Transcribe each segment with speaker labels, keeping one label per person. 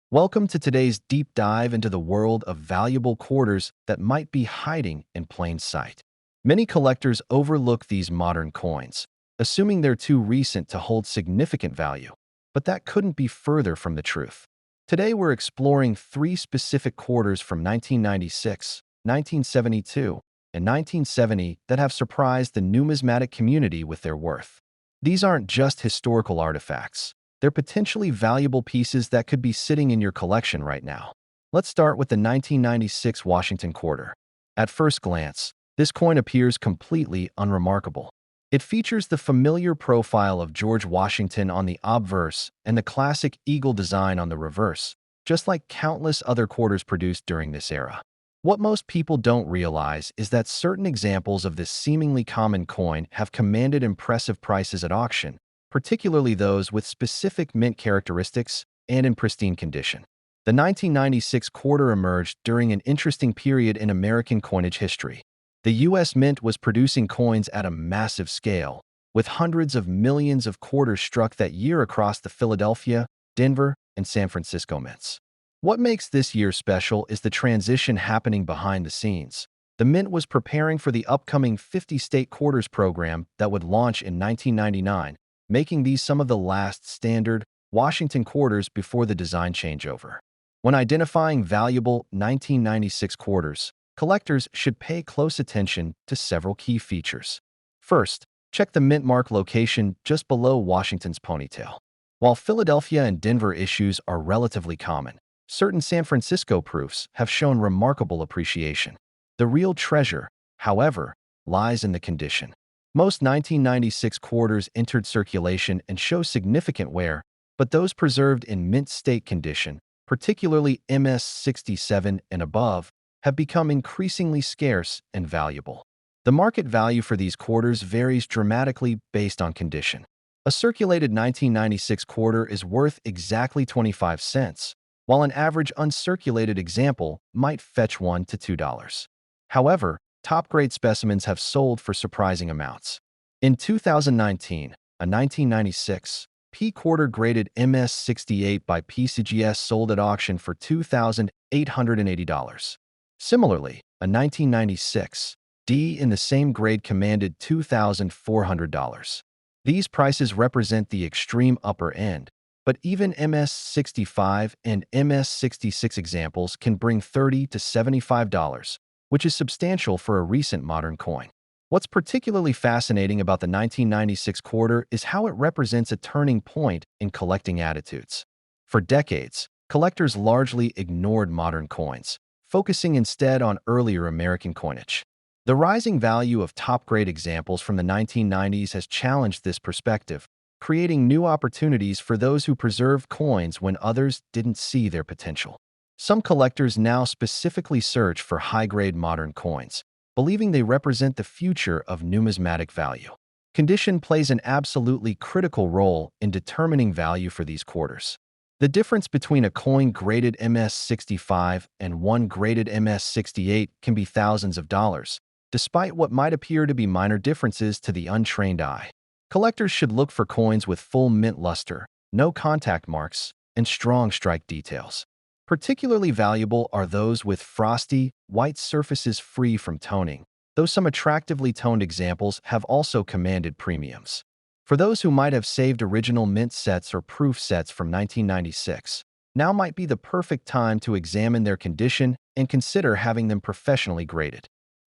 Speaker 1: Welcome to today's deep dive into the world of valuable quarters that might be hiding in plain sight. Many collectors overlook these modern coins, assuming they're too recent to hold significant value, but that couldn't be further from the truth. Today we're exploring three specific quarters from 1996, 1972, and 1970 that have surprised the numismatic community with their worth. These aren't just historical artifacts. They're potentially valuable pieces that could be sitting in your collection right now. Let's start with the 1996 Washington quarter. At first glance, this coin appears completely unremarkable. It features the familiar profile of George Washington on the obverse and the classic eagle design on the reverse, just like countless other quarters produced during this era. What most people don't realize is that certain examples of this seemingly common coin have commanded impressive prices at auction, particularly those with specific mint characteristics and in pristine condition. The 1996 quarter emerged during an interesting period in American coinage history. The U.S. Mint was producing coins at a massive scale, with hundreds of millions of quarters struck that year across the Philadelphia, Denver, and San Francisco mints. What makes this year special is the transition happening behind the scenes. The Mint was preparing for the upcoming 50-state quarters program that would launch in 1999, making these some of the last standard Washington quarters before the design changeover. When identifying valuable 1996 quarters, collectors should pay close attention to several key features. First, check the mint mark location just below Washington's ponytail. While Philadelphia and Denver issues are relatively common, certain San Francisco proofs have shown remarkable appreciation. The real treasure, however, lies in the condition. Most 1996 quarters entered circulation and show significant wear, but those preserved in mint state condition, particularly MS67 and above, have become increasingly scarce and valuable. The market value for these quarters varies dramatically based on condition. A circulated 1996 quarter is worth exactly 25 cents, while an average uncirculated example might fetch $1 to $2. However, top-grade specimens have sold for surprising amounts. In 2019, a 1996 P quarter graded MS68 by PCGS sold at auction for $2,880. Similarly, a 1996 D in the same grade commanded $2,400. These prices represent the extreme upper end, but even MS65 and MS66 examples can bring $30 to $75, which is substantial for a recent modern coin. What's particularly fascinating about the 1996 quarter is how it represents a turning point in collecting attitudes. For decades, collectors largely ignored modern coins, focusing instead on earlier American coinage. The rising value of top-grade examples from the 1990s has challenged this perspective, creating new opportunities for those who preserved coins when others didn't see their potential. Some collectors now specifically search for high-grade modern coins, believing they represent the future of numismatic value. Condition plays an absolutely critical role in determining value for these quarters. The difference between a coin graded MS65 and one graded MS68 can be thousands of dollars, despite what might appear to be minor differences to the untrained eye. Collectors should look for coins with full mint luster, no contact marks, and strong strike details. Particularly valuable are those with frosty, white surfaces free from toning, though some attractively toned examples have also commanded premiums. For those who might have saved original mint sets or proof sets from 1996, now might be the perfect time to examine their condition and consider having them professionally graded.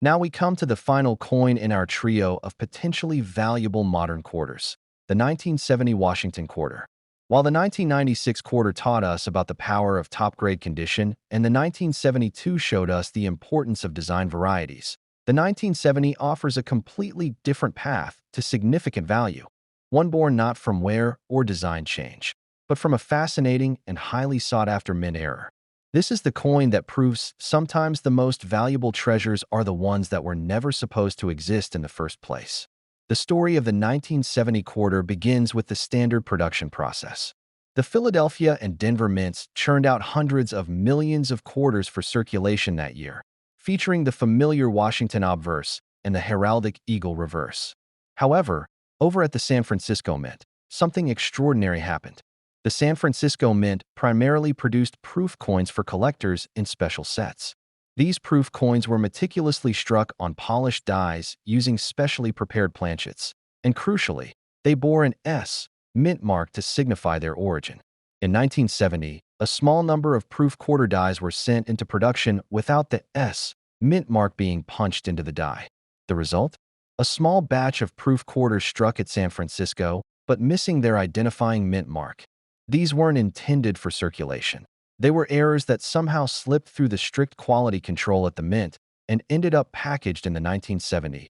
Speaker 1: Now we come to the final coin in our trio of potentially valuable modern quarters, the 1970 Washington quarter. While the 1996 quarter taught us about the power of top-grade condition and the 1972 showed us the importance of design varieties, the 1970 offers a completely different path to significant value, one born not from wear or design change, but from a fascinating and highly sought-after mint error. This is the coin that proves sometimes the most valuable treasures are the ones that were never supposed to exist in the first place. The story of the 1970 quarter begins with the standard production process. The Philadelphia and Denver mints churned out hundreds of millions of quarters for circulation that year, featuring the familiar Washington obverse and the heraldic eagle reverse. However, over at the San Francisco Mint, something extraordinary happened. The San Francisco Mint primarily produced proof coins for collectors in special sets. These proof coins were meticulously struck on polished dies using specially prepared planchets, and crucially, they bore an S mint mark to signify their origin. In 1970, a small number of proof quarter dies were sent into production without the S mint mark being punched into the die. The result? A small batch of proof quarters struck at San Francisco, but missing their identifying mint mark. These weren't intended for circulation. They were errors that somehow slipped through the strict quality control at the Mint and ended up packaged in the 1970s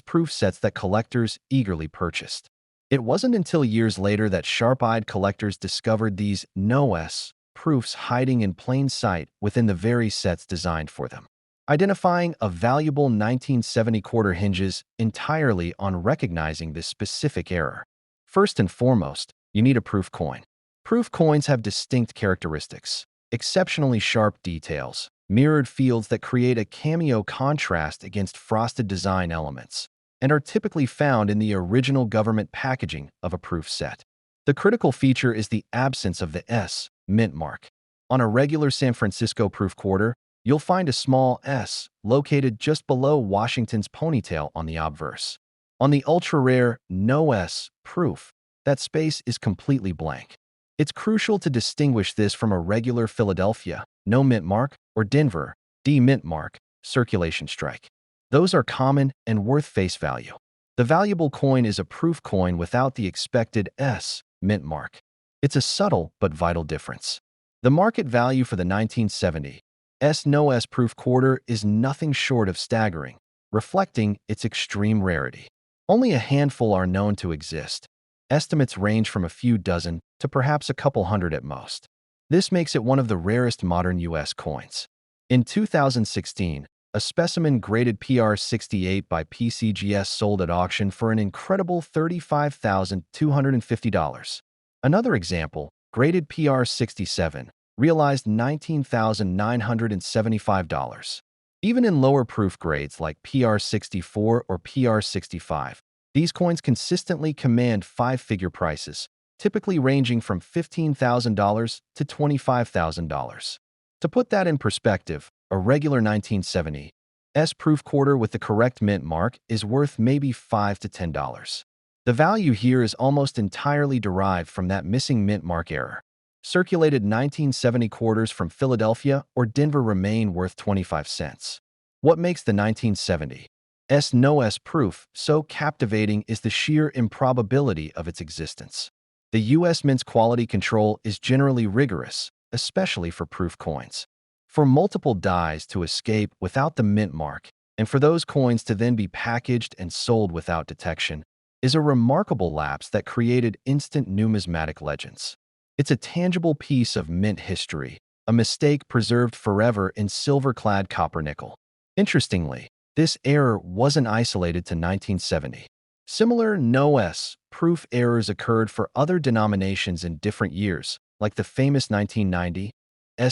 Speaker 1: proof sets that collectors eagerly purchased. It wasn't until years later that sharp-eyed collectors discovered these no-S proofs hiding in plain sight within the very sets designed for them. Identifying a valuable 1970 quarter hinges entirely on recognizing this specific error. First and foremost, you need a proof coin. Proof coins have distinct characteristics, exceptionally sharp details, mirrored fields that create a cameo contrast against frosted design elements, and are typically found in the original government packaging of a proof set. The critical feature is the absence of the S mint mark. On a regular San Francisco proof quarter, you'll find a small S located just below Washington's ponytail on the obverse. On the ultra-rare no S proof, that space is completely blank. It's crucial to distinguish this from a regular Philadelphia, no mint mark, or Denver, D mint mark, circulation strike. Those are common and worth face value. The valuable coin is a proof coin without the expected S mint mark. It's a subtle but vital difference. The market value for the 1970 no S proof quarter is nothing short of staggering, reflecting its extreme rarity. Only a handful are known to exist. Estimates range from a few dozen to perhaps a couple hundred at most. This makes it one of the rarest modern U.S. coins. In 2016, a specimen graded PR68 by PCGS sold at auction for an incredible $35,250. Another example, graded PR67, realized $19,975. Even in lower proof grades like PR64 or PR65, these coins consistently command five-figure prices, typically ranging from $15,000 to $25,000. To put that in perspective, a regular 1970 proof quarter with the correct mint mark is worth maybe $5 to $10. The value here is almost entirely derived from that missing mint mark error. Circulated 1970 quarters from Philadelphia or Denver remain worth 25 cents. What makes the 1970 no S proof so captivating is the sheer improbability of its existence. The U.S. Mint's quality control is generally rigorous, especially for proof coins. For multiple dies to escape without the mint mark, and for those coins to then be packaged and sold without detection, is a remarkable lapse that created instant numismatic legends. It's a tangible piece of mint history, a mistake preserved forever in silver-clad copper nickel. Interestingly, this error wasn't isolated to 1970. Similar no-S proof errors occurred for other denominations in different years, like the famous 1990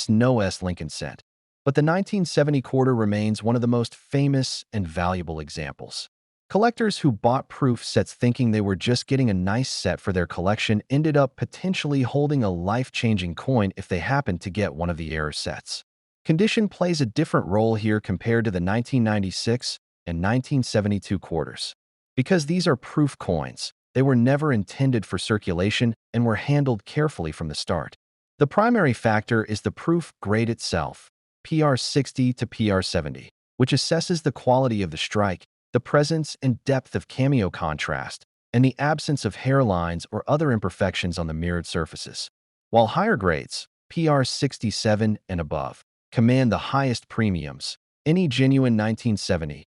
Speaker 1: no-S Lincoln cent. But the 1970 quarter remains one of the most famous and valuable examples. Collectors who bought proof sets thinking they were just getting a nice set for their collection ended up potentially holding a life-changing coin if they happened to get one of the error sets. Condition plays a different role here compared to the 1996 and 1972 quarters. Because these are proof coins, they were never intended for circulation and were handled carefully from the start. The primary factor is the proof grade itself, PR60 to PR70, which assesses the quality of the strike, the presence and depth of cameo contrast, and the absence of hairlines or other imperfections on the mirrored surfaces. While higher grades, PR67 and above, command the highest premiums, any genuine 1970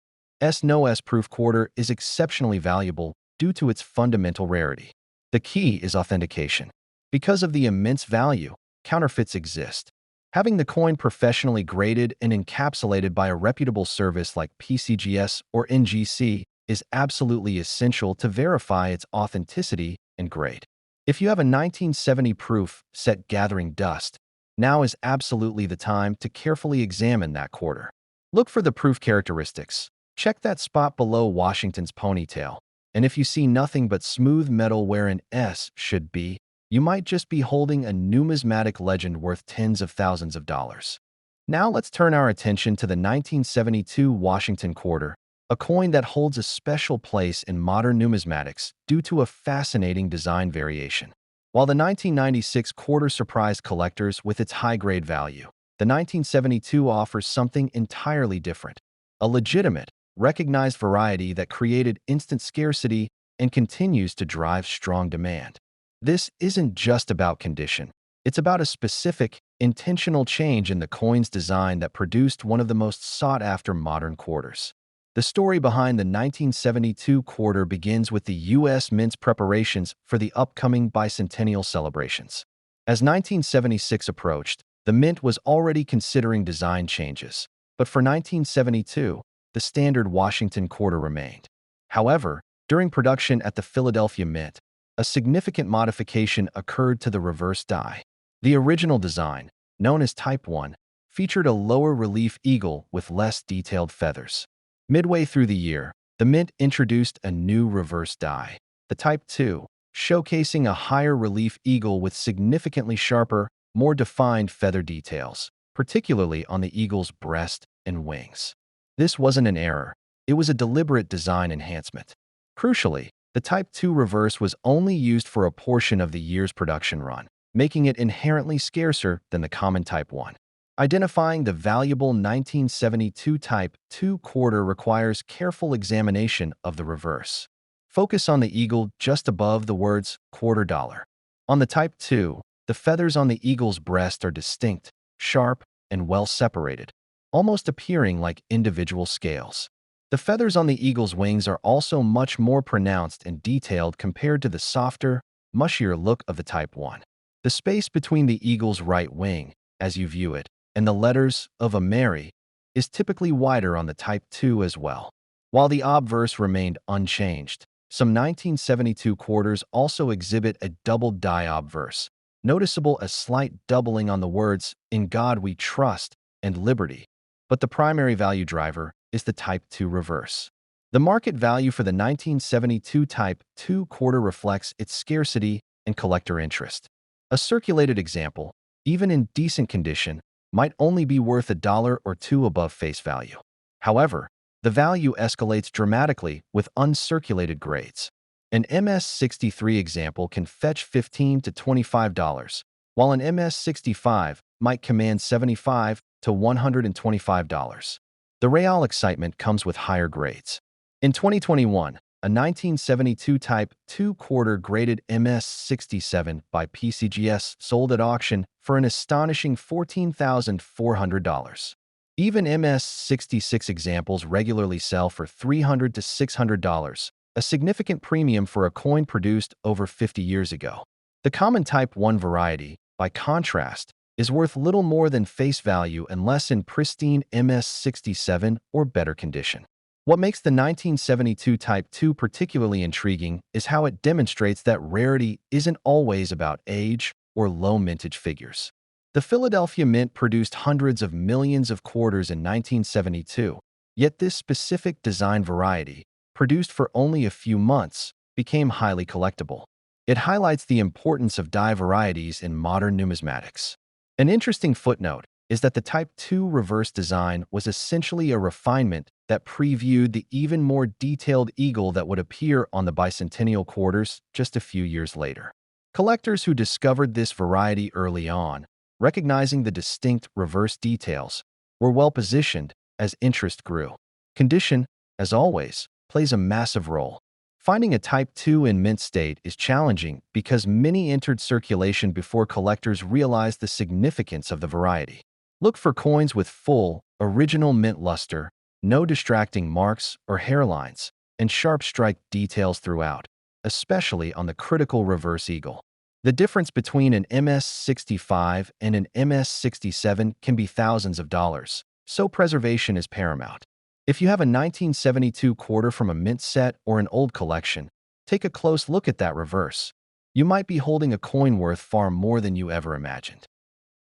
Speaker 1: no-S proof quarter is exceptionally valuable due to its fundamental rarity. The key is authentication. Because of the immense value, counterfeits exist. Having the coin professionally graded and encapsulated by a reputable service like PCGS or NGC is absolutely essential to verify its authenticity and grade. If you have a 1970 proof set gathering dust, now is absolutely the time to carefully examine that quarter. Look for the proof characteristics. Check that spot below Washington's ponytail, and if you see nothing but smooth metal where an S should be, you might just be holding a numismatic legend worth tens of thousands of dollars. Now let's turn our attention to the 1972 Washington quarter, a coin that holds a special place in modern numismatics due to a fascinating design variation. While the 1996 quarter surprised collectors with its high-grade value, the 1972 offers something entirely different, a legitimate, recognized variety that created instant scarcity and continues to drive strong demand. This isn't just about condition. It's about a specific, intentional change in the coin's design that produced one of the most sought-after modern quarters. The story behind the 1972 quarter begins with the U.S. Mint's preparations for the upcoming bicentennial celebrations. As 1976 approached, the Mint was already considering design changes, but for 1972, the standard Washington quarter remained. However, during production at the Philadelphia Mint, a significant modification occurred to the reverse die. The original design, known as Type 1, featured a lower relief eagle with less detailed feathers. Midway through the year, the Mint introduced a new reverse die, the Type 2, showcasing a higher relief eagle with significantly sharper, more defined feather details, particularly on the eagle's breast and wings. This wasn't an error, it was a deliberate design enhancement. Crucially, the Type 2 reverse was only used for a portion of the year's production run, making it inherently scarcer than the common Type 1. Identifying the valuable 1972 Type 2 quarter requires careful examination of the reverse. Focus on the eagle just above the words quarter dollar. On the Type 2, the feathers on the eagle's breast are distinct, sharp, and well separated, almost appearing like individual scales. The feathers on the eagle's wings are also much more pronounced and detailed compared to the softer, mushier look of the Type 1. The space between the eagle's right wing, as you view it, and the letters of a Mary is typically wider on the Type 2 as well. While the obverse remained unchanged, some 1972 quarters also exhibit a doubled die obverse, noticeable a slight doubling on the words, "In God We Trust," and "Liberty." But the primary value driver is the Type 2 reverse. The market value for the 1972 Type 2 quarter reflects its scarcity and collector interest. A circulated example, even in decent condition, might only be worth $1 or $2 above face value. However, the value escalates dramatically with uncirculated grades. An MS-63 example can fetch $15 to $25, while an MS-65 might command $75 to $125. The real excitement comes with higher grades. In 2021, a 1972 Type 2 quarter graded MS-67 by PCGS sold at auction for an astonishing $14,400. Even MS-66 examples regularly sell for $300 to $600, a significant premium for a coin produced over 50 years ago. The common Type 1 variety, by contrast, is worth little more than face value unless in pristine MS-67 or better condition. What makes the 1972 Type 2 particularly intriguing is how it demonstrates that rarity isn't always about age or low mintage figures. The Philadelphia Mint produced hundreds of millions of quarters in 1972, yet this specific design variety, produced for only a few months, became highly collectible. It highlights the importance of die varieties in modern numismatics. An interesting footnote is that the Type 2 reverse design was essentially a refinement that previewed the even more detailed eagle that would appear on the bicentennial quarters just a few years later. Collectors who discovered this variety early on, recognizing the distinct reverse details, were well positioned as interest grew. Condition, as always, plays a massive role. Finding a Type 2 in mint state is challenging because many entered circulation before collectors realized the significance of the variety. Look for coins with full, original mint luster, no distracting marks or hairlines, and sharp strike details throughout, especially on the critical reverse eagle. The difference between an MS-65 and an MS-67 can be thousands of dollars, so preservation is paramount. If you have a 1972 quarter from a mint set or an old collection, take a close look at that reverse. You might be holding a coin worth far more than you ever imagined.